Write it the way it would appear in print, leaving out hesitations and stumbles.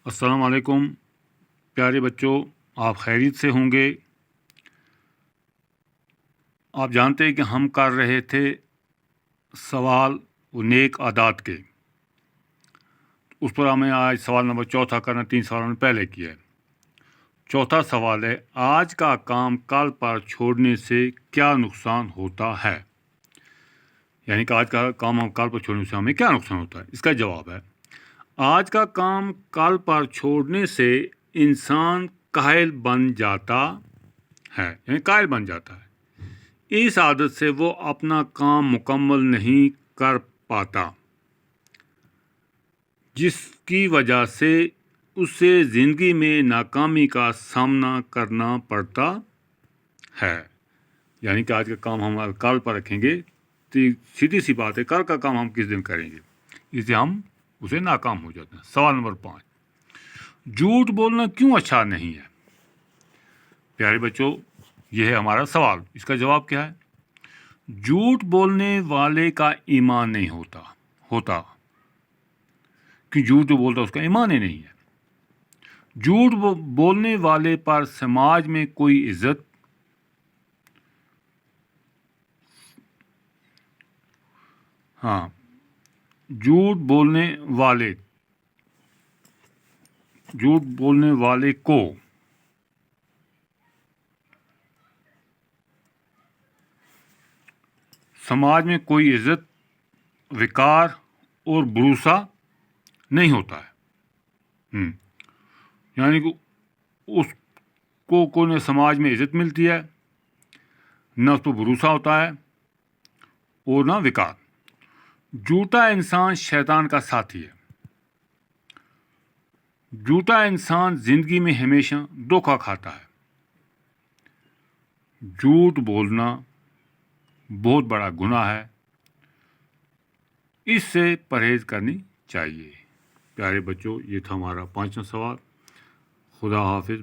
السلام علیکم پیارے بچوں، آپ خیریت سے ہوں گے۔ آپ جانتے ہیں کہ ہم کر رہے تھے سوال و نیک عادات کے، اس پر ہمیں آج سوال نمبر 4 کرنا، 3 سوالوں نے پہلے کیا ہے۔ چوتھا سوال ہے، آج کا کام کل پر چھوڑنے سے کیا نقصان ہوتا ہے؟ یعنی کہ آج کا کام ہم کل پر چھوڑنے سے ہمیں کیا نقصان ہوتا ہے؟ اس کا جواب ہے، آج کا کام کل پر چھوڑنے سے انسان کاہل بن جاتا ہے، یعنی قائل بن جاتا ہے۔ اس عادت سے وہ اپنا کام مکمل نہیں کر پاتا، جس کی وجہ سے اسے زندگی میں ناکامی کا سامنا کرنا پڑتا ہے۔ یعنی کہ آج کا کام ہم کل پر رکھیں گے تو سیدھی سی بات ہے، کل کا کام ہم کس دن کریں گے، اس سے ہم اسے ناکام ہو جاتے ہیں۔ سوال نمبر 5، جھوٹ بولنا کیوں اچھا نہیں ہے؟ پیارے بچوں، یہ ہے ہمارا سوال، اس کا جواب کیا ہے؟ جھوٹ بولنے والے کا ایمان نہیں ہوتا کہ جھوٹ جو بولتا ہے اس کا ایمان ہی نہیں ہے۔ جھوٹ بولنے والے پر سماج میں کوئی عزت جھوٹ بولنے والے کو سماج میں کوئی عزت، وقار اور بھروسہ نہیں ہوتا ہے۔ یعنی کہ اس کو کوئی نہ سماج میں عزت ملتی ہے، نہ اس پر بھروسہ ہوتا ہے اور نہ وقار۔ جھوٹا انسان شیطان کا ساتھی ہے۔ جھوٹا انسان زندگی میں ہمیشہ دھوکہ کھاتا ہے۔ جھوٹ بولنا بہت بڑا گناہ ہے، اس سے پرہیز کرنی چاہیے۔ پیارے بچوں، یہ تھا ہمارا 5واں سوال۔ خدا حافظ۔